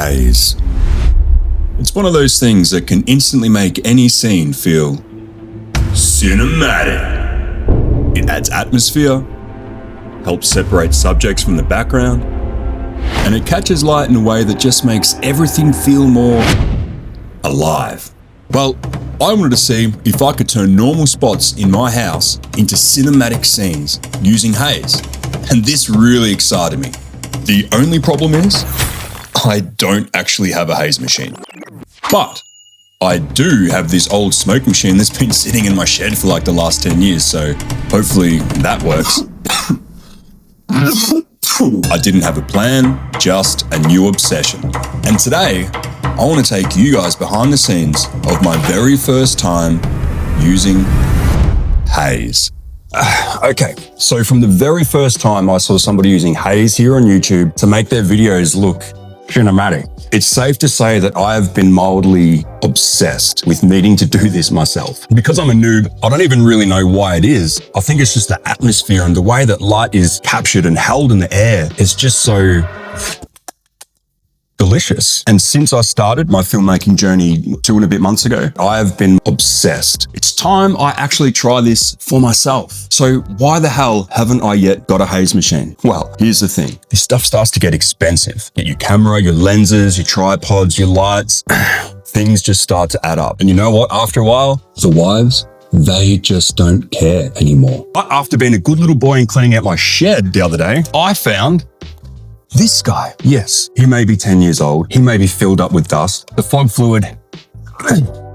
Haze. It's one of those things that can instantly make any scene feel cinematic. It adds atmosphere, helps separate subjects from the background, and it catches light in a way that just makes everything feel more alive. Well, I wanted to see if I could turn normal spots in my house into cinematic scenes using Haze, and this really excited me. The only problem is, I don't actually have a Haze machine. But I do have this old smoke machine that's been sitting in my shed for like the last 10 years, so hopefully that works. I didn't have a plan, just a new obsession. And today, I want to take you guys behind the scenes of my very first time using Haze. Okay, so from the very first time I saw somebody using Haze here on YouTube to make their videos look cinematic, it's safe to say that I have been mildly obsessed with needing to do this myself. Because I'm a noob, I don't even really know why it is. I think it's just the atmosphere and the way that light is captured and held in the air. It's just so delicious. And since I started my filmmaking journey 2 and a bit months ago, I have been obsessed. It's time I actually try this for myself. So why the hell haven't I yet got a Haze machine? Well, here's the thing. This stuff starts to get expensive. Get your camera, your lenses, your tripods, your lights. Things just start to add up. And you know what? After a while, the wives, they just don't care anymore. But after being a good little boy and cleaning out my shed the other day, I found this guy. Yes, he may be 10 years old. He may be filled up with dust. The fog fluid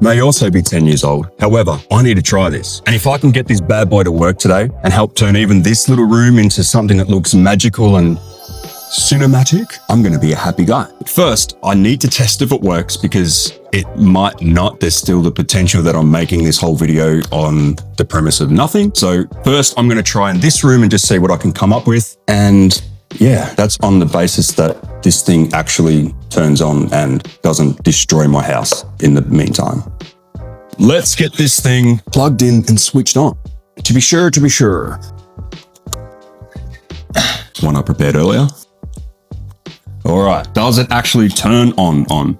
may also be 10 years old. However, I need to try this. And if I can get this bad boy to work today and help turn even this little room into something that looks magical and cinematic, I'm going to be a happy guy. But first, I need to test if it works because it might not. There's still the potential that I'm making this whole video on the premise of nothing. So first, I'm going to try in this room and just see what I can come up with. And yeah, that's on the basis that this thing actually turns on and doesn't destroy my house in the meantime. Let's get this thing plugged in and switched on. To be sure. One I prepared earlier. All right, does it actually turn on?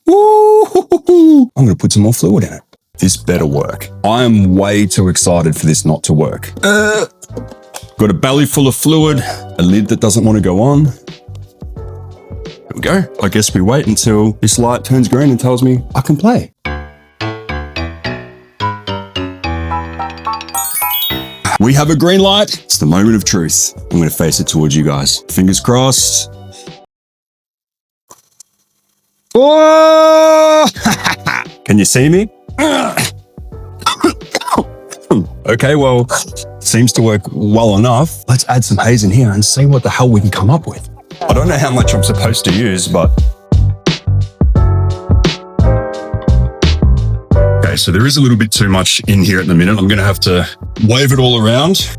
Woo! I'm gonna put some more fluid in it. This better work. I am way too excited for this not to work. Got a belly full of fluid, a lid that doesn't want to go on. Here we go. I guess we wait until this light turns green and tells me I can play. We have a green light. It's the moment of truth. I'm going to face it towards you guys. Fingers crossed. Oh! Can you see me? Okay, well, seems to work well enough. Let's add some Haze in here and see what the hell we can come up with. I don't know how much I'm supposed to use, but... Okay, so there is a little bit too much in here at the minute. I'm going to have to wave it all around.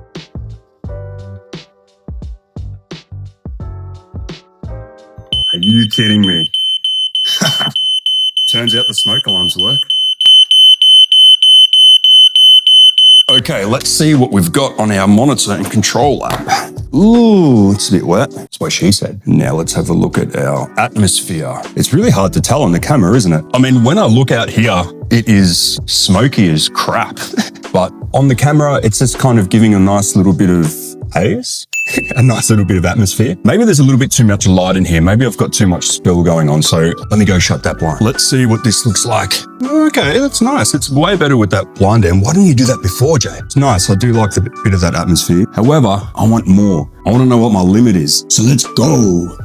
Are you kidding me? Turns out the smoke alarms work. Okay, let's see what we've got on our monitor and control app. Ooh, it's a bit wet. That's what she said. Now let's have a look at our atmosphere. It's really hard to tell on the camera, isn't it? I mean, when I look out here, it is smoky as crap. But on the camera, it's just kind of giving a nice little bit of haze, a nice little bit of atmosphere. Maybe there's a little bit too much light in here. Maybe I've got too much spill going on. So let me go shut that blind. Let's see what this looks like. Okay, that's nice. It's way better with that blind in. Why didn't you do that before, Jay? It's nice. I do like the bit of that atmosphere. However, I want more. I want to know what my limit is. So let's go.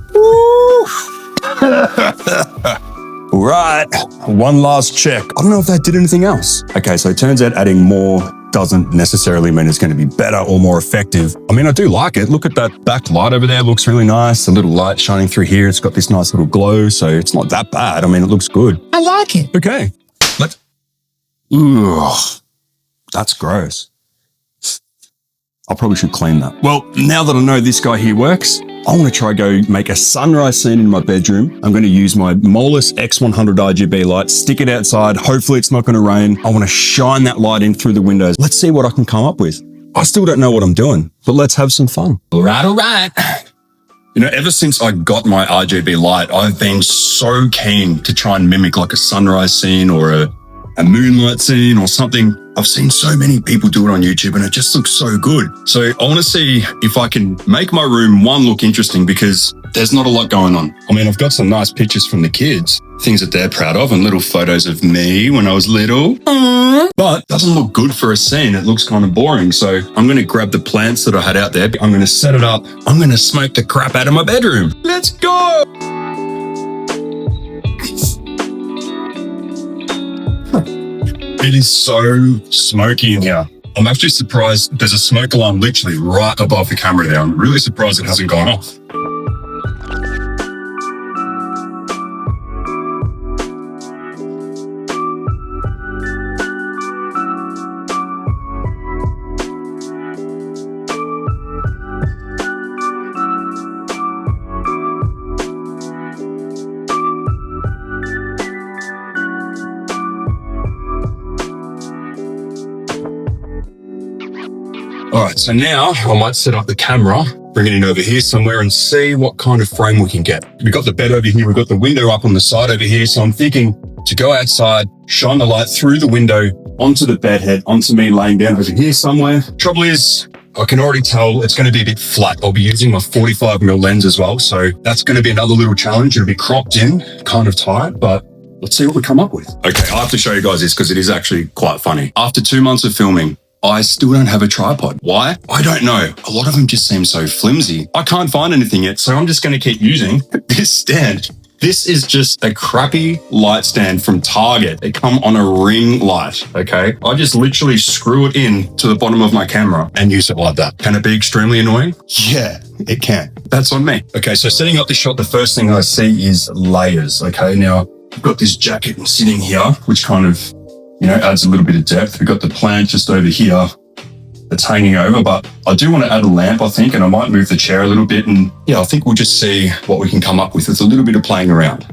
All right, one last check. I don't know if that did anything else. Okay, so it turns out adding more doesn't necessarily mean it's going to be better or more effective. I mean, I do like it. Look at that back light over there. It looks really nice. A little light shining through here. It's got this nice little glow, so it's not that bad. I mean, it looks good. I like it. Okay, let's... Ugh, that's gross. I probably should clean that. Well, now that I know this guy here works, I want to try go make a sunrise scene in my bedroom. I'm going to use my Molus X100 RGB light, stick it outside. Hopefully it's not going to rain. I want to shine that light in through the windows. Let's see what I can come up with. I still don't know what I'm doing, but let's have some fun. All right. You know, ever since I got my RGB light, I've been so keen to try and mimic like a sunrise scene or a moonlight scene or something. I've seen so many people do it on YouTube and it just looks so good. So I want to see if I can make my room, one, look interesting because there's not a lot going on. I mean, I've got some nice pictures from the kids, things that they're proud of, and little photos of me when I was little. But it doesn't look good for a scene. It looks kind of boring. So I'm going to grab the plants that I had out there. I'm going to set it up. I'm going to smoke the crap out of my bedroom. Let's go. It is so smoky in here. I'm actually surprised there's a smoke alarm literally right above the camera there. I'm really surprised it hasn't gone off. All right, so now I might set up the camera, bring it in over here somewhere and see what kind of frame we can get. We've got the bed over here, we've got the window up on the side over here. So I'm thinking to go outside, shine the light through the window onto the bed head, onto me laying down over here somewhere. Trouble is, I can already tell it's going to be a bit flat. I'll be using my 45mm lens as well. So that's going to be another little challenge. It'll be cropped in, kind of tight, but let's see what we come up with. Okay, I have to show you guys this because it is actually quite funny. After 2 months of filming, I still don't have a tripod. Why? I don't know. A lot of them just seem so flimsy. I can't find anything yet, so I'm just going to keep using this stand. This is just a crappy light stand from Target. They come on a ring light, okay? I just literally screw it in to the bottom of my camera and use it like that. Can it be extremely annoying? Yeah, it can. That's on me. Okay, so setting up this shot, the first thing I see is layers, okay? Now, I've got this jacket sitting here, which kind of, you know, adds a little bit of depth. We've got the plant just over here that's hanging over, but I do want to add a lamp, I think, and I might move the chair a little bit. And yeah, I think we'll just see what we can come up with. It's a little bit of playing around.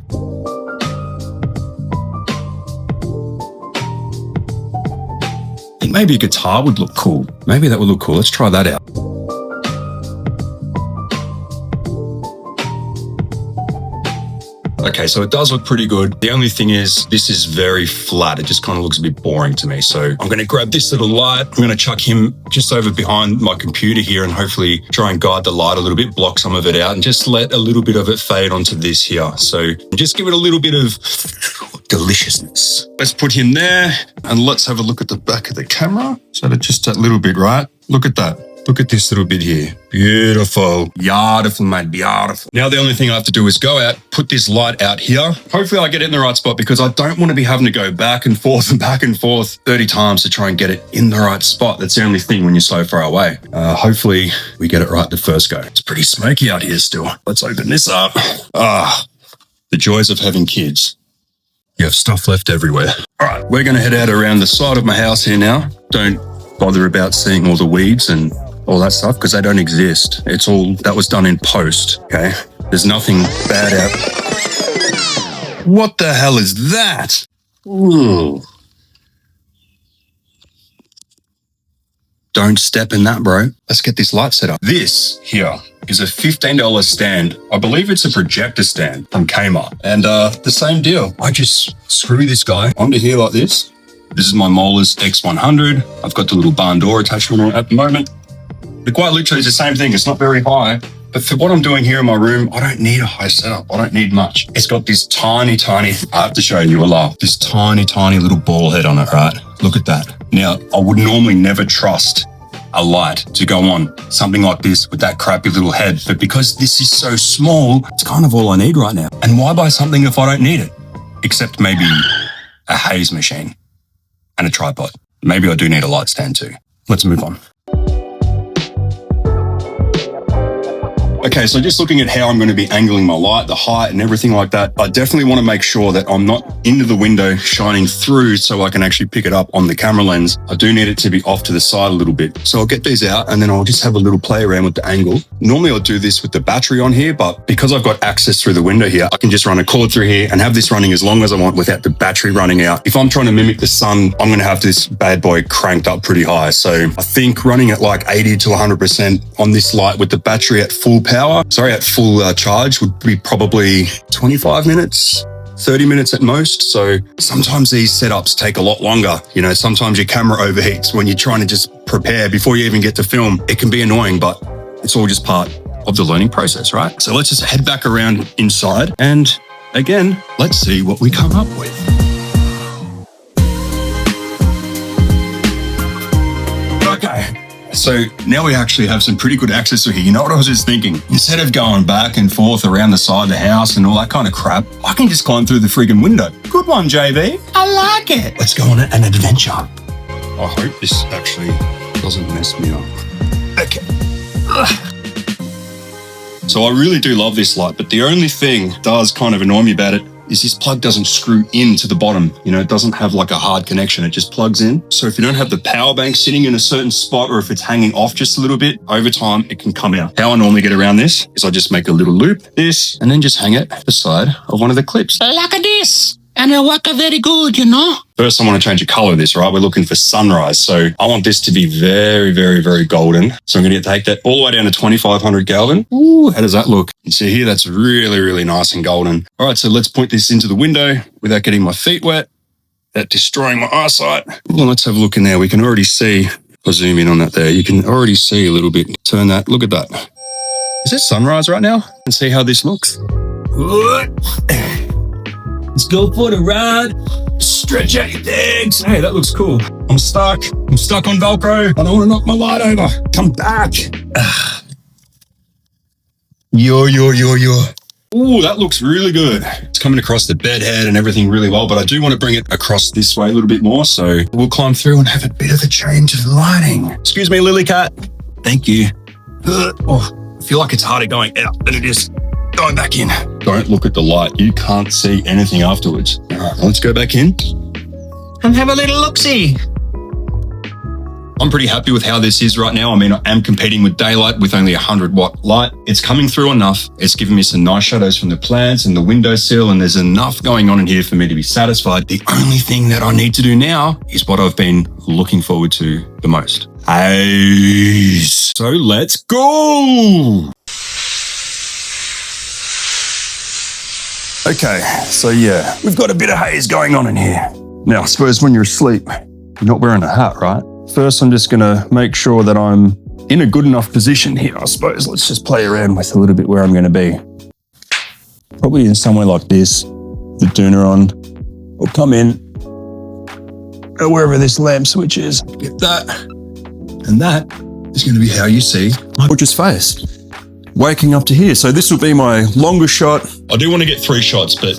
I think maybe a guitar would look cool. Maybe that would look cool. Let's try that out. Okay, so it does look pretty good. The only thing is this is very flat. It just kind of looks a bit boring to me. So I'm going to grab this little light. I'm going to chuck him just over behind my computer here and hopefully try and guide the light a little bit, block some of it out and just let a little bit of it fade onto this here. So just give it a little bit of deliciousness. Let's put him there and let's have a look at the back of the camera. So just that little bit, right? Look at that. Look at this little bit here. Beautiful. Beautiful, mate. Beautiful. Now the only thing I have to do is go out, put this light out here. Hopefully I get it in the right spot because I don't want to be having to go back and forth 30 times to try and get it in the right spot. That's the only thing when you're so far away. Hopefully we get it right the first go. It's pretty smoky out here still. Let's open this up. The joys of having kids. You have stuff left everywhere. All right, we're going to head out around the side of my house here now. Don't bother about seeing all the weeds and all that stuff because they don't exist. It's all that was done in post, okay? There's nothing bad out. What the hell is that? Ooh. Don't step in that, bro. Let's get this light set up. This here is a $15 stand. I believe it's a projector stand from Kmart. And the same deal. I just screw this guy onto here like this. This is my Molus X100. I've got the little barn door attachment on it at the moment. But quite literally, it's the same thing. It's not very high. But for what I'm doing here in my room, I don't need a high setup. I don't need much. It's got this tiny, I have to show you a laugh, this tiny little ball head on it, right? Look at that. Now, I would normally never trust a light to go on something like this with that crappy little head. But because this is so small, it's kind of all I need right now. And why buy something if I don't need it? Except maybe a Haze machine and a tripod. Maybe I do need a light stand too. Let's move on. Okay, so just looking at how I'm going to be angling my light, the height and everything like that, I definitely want to make sure that I'm not into the window shining through so I can actually pick it up on the camera lens. I do need it to be off to the side a little bit. So I'll get these out and then I'll just have a little play around with the angle. Normally I'll do this with the battery on here, but because I've got access through the window here, I can just run a cord through here and have this running as long as I want without the battery running out. If I'm trying to mimic the sun, I'm going to have this bad boy cranked up pretty high. So I think running at like 80 to 100% on this light with the battery at full power power, at full charge would be probably 25 minutes. 30 minutes at most. So sometimes these setups take a lot longer. You know, sometimes your camera overheats when you're trying to just prepare before you even get to film. It can be annoying, but it's all just part of the learning process, right? So let's just head back around inside and again, let's see what we come up with. Okay. So now we actually have some pretty good access to here. You know what I was just thinking? Instead of going back and forth around the side of the house and all that kind of crap, I can just climb through the friggin' window. Good one, JV. I like it. Let's go on an adventure. I hope this actually doesn't mess me up. Okay. Ugh. So I really do love this light, but the only thing that does kind of annoy me about it is this plug doesn't screw into the bottom. You know, it doesn't have like a hard connection. It just plugs in. So if you don't have the power bank sitting in a certain spot or if it's hanging off just a little bit, over time, it can come out. How I normally get around this is I just make a little loop, this, and then just hang it at the side of one of the clips. Look at this. And it'll work very good, you know? First, I want to change the color of this, right? We're looking for sunrise. So I want this to be very, very, very golden. So I'm going to take that all the way down to 2500 Kelvin. Ooh, how does that look? You see here, that's really, really nice and golden. All right, so let's point this into the window without getting my feet wet, without destroying my eyesight. Well, let's have a look in there. We can already see, I'll zoom in on that there. You can already see a little bit. Turn that, look at that. Is it sunrise right now? And see how this looks. Let's go for the ride. Stretch out your legs. Hey, that looks cool. I'm stuck on Velcro. I don't want to knock my light over. Come back. Yo. Ooh, that looks really good. It's coming across the bed head and everything really well, but I do want to bring it across this way a little bit more. So we'll climb through and have a bit of a change of lighting. Excuse me, Lily Cat. Thank you. Oh, I feel like it's harder going out than it is going back in. Don't look at the light. You can't see anything afterwards. All right, let's go back in and have a little look-see. I'm pretty happy with how this is right now. I mean, I am competing with daylight with only 100-watt light. It's coming through enough. It's giving me some nice shadows from the plants and the windowsill, and there's enough going on in here for me to be satisfied. The only thing that I need to do now is what I've been looking forward to the most. Haze. So let's go. Okay, so yeah, we've got a bit of haze going on in here. Now, I suppose when you're asleep, you're not wearing a hat, right? First, I'm just gonna make sure that I'm in a good enough position here, I suppose. Let's just play around with a little bit where I'm gonna be. Probably in somewhere like this, the Duneron. I'll come in, wherever this lamp switch is, get that, and that is gonna be how you see my gorgeous face. Waking up to here. So this will be my longest shot. I do want to get 3 shots, but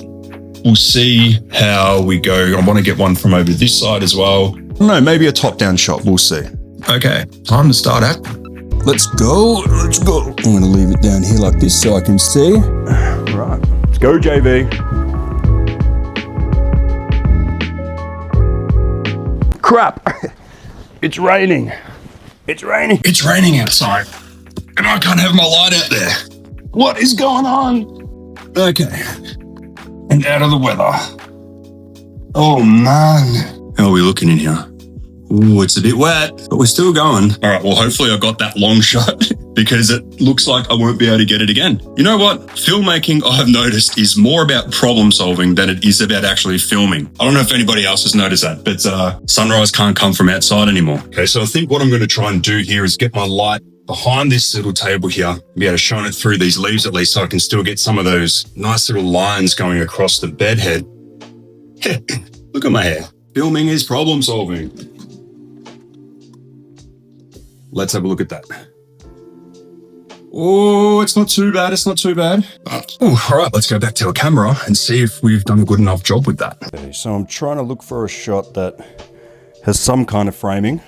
we'll see how we go. I want to get one from over this side as well. I don't know, maybe a top-down shot. We'll see. Okay, time to start acting. Let's go. I'm going to leave it down here like this so I can see. Right, let's go, JV. Crap. It's raining. It's raining outside. And I can't have my light out there. What is going on? Okay. And out of the weather. Oh, man. How are we looking in here? Ooh, it's a bit wet, but we're still going. All right, well, hopefully I got that long shot because it looks like I won't be able to get it again. You know what? Filmmaking, I've noticed, is more about problem solving than it is about actually filming. I don't know if anybody else has noticed that, but sunrise can't come from outside anymore. Okay, so I think what I'm going to try and do here is get my light behind this little table here, be able to shine it through these leaves at least so I can still get some of those nice little lines going across the bed head. Look at my hair. Filming is problem solving. Let's have a look at that. Oh, it's not too bad. All right, let's go back to our camera and see if we've done a good enough job with that. Okay, so I'm trying to look for a shot that has some kind of framing.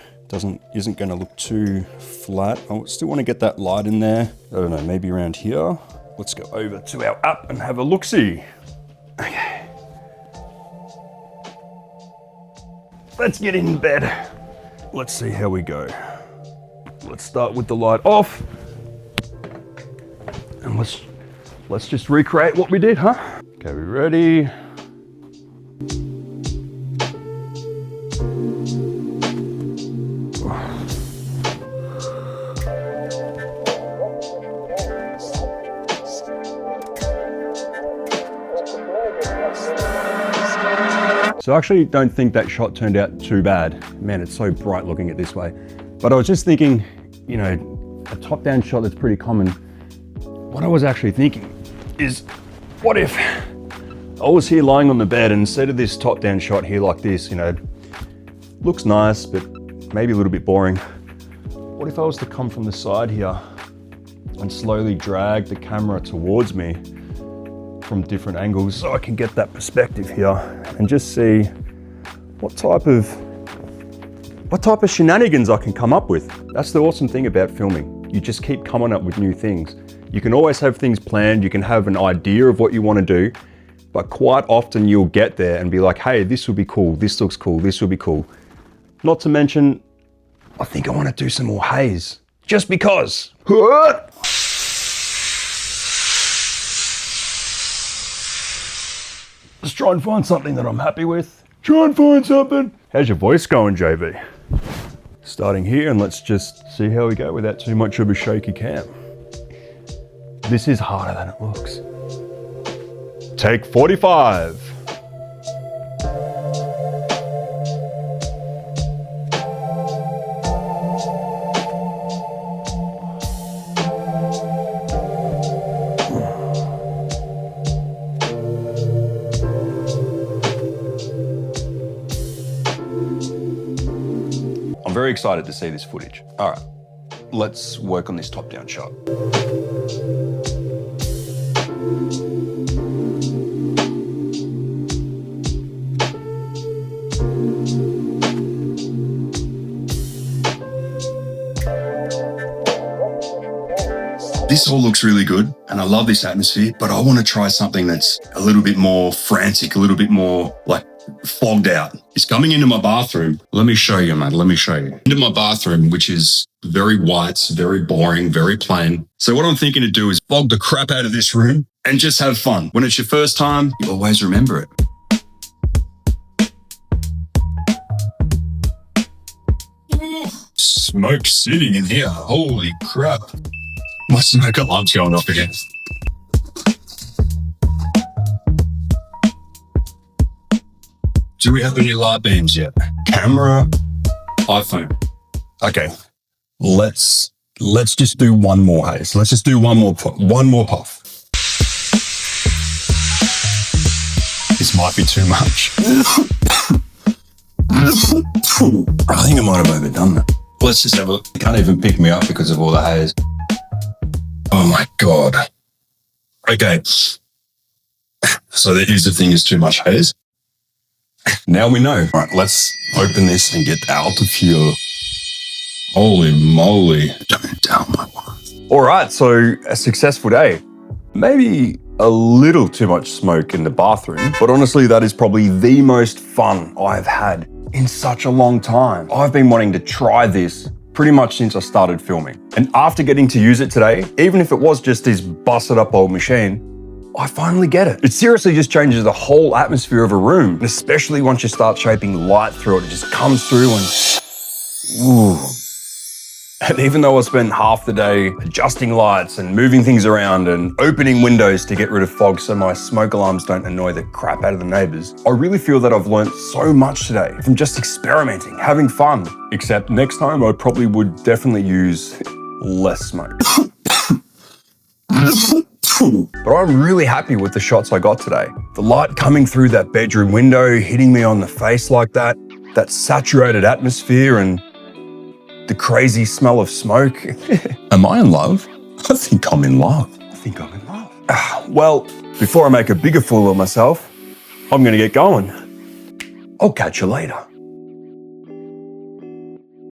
Isn't going to look too flat. I still want to get that light in there. I don't know, maybe around here. Let's go over to our app and have a look-see. Okay. Let's get in bed. Let's see how we go. Let's start with the light off. And let's just recreate what we did, huh? Okay, we ready? So I actually don't think that shot turned out too bad. Man, it's so bright looking at this way. But I was just thinking, you know, a top-down shot that's pretty common. What I was actually thinking is, what if I was here lying on the bed and instead of this top-down shot here like this, you know, looks nice, but maybe a little bit boring. What if I was to come from the side here and slowly drag the camera towards me from different angles so I can get that perspective here and just see what type of shenanigans I can come up with. That's the awesome thing about filming. You just keep coming up with new things. You can always have things planned, you can have an idea of what you want to do, but quite often you'll get there and be like, hey, this would be cool, this looks cool, this would be cool. Not to mention, I think I want to do some more haze, just because. Let's try and find something that I'm happy with. Try and find something. How's your voice going, JB? Starting here, and let's just see how we go without too much of a shaky cam. This is harder than it looks. Take 45. I'm very excited to see this footage. All right, let's work on this top-down shot. This all looks really good, and I love this atmosphere, but I want to try something that's a little bit more frantic, a little bit more like fogged out. It's coming into my bathroom. Let me show you, man. Let me show you. Into my bathroom, which is very white, very boring, very plain. So what I'm thinking to do is fog the crap out of this room and just have fun. When it's your first time, you always remember it. Smoke sitting in here. Holy crap. My smoke alarm's going off again. Do we have any light beams yet? Camera, iPhone. Okay, let's just do one more haze. Let's just do one more puff. This might be too much. I think I might have overdone that. Let's just have a look. You can't even pick me up because of all the haze. Oh my God. Okay. So here's the thing, is too much haze. Now we know. All right, let's open this and get out of here. Holy moly. Don't tell my wife. All right, so a successful day. Maybe a little too much smoke in the bathroom, but honestly, that is probably the most fun I've had in such a long time. I've been wanting to try this pretty much since I started filming. And after getting to use it today, even if it was just this busted up old machine, I finally get it. It seriously just changes the whole atmosphere of a room, and especially once you start shaping light through it, it just comes through and ooh. And even though I spent half the day adjusting lights and moving things around and opening windows to get rid of fog so my smoke alarms don't annoy the crap out of the neighbors, I really feel that I've learned so much today from just experimenting, having fun. Except next time I probably would definitely use less smoke. But I'm really happy with the shots I got today. The light coming through that bedroom window, hitting me on the face like that saturated atmosphere, and the crazy smell of smoke. Am I in love? I think I'm in love. I think I'm in love. Well, before I make a bigger fool of myself, I'm gonna get going. I'll catch you later.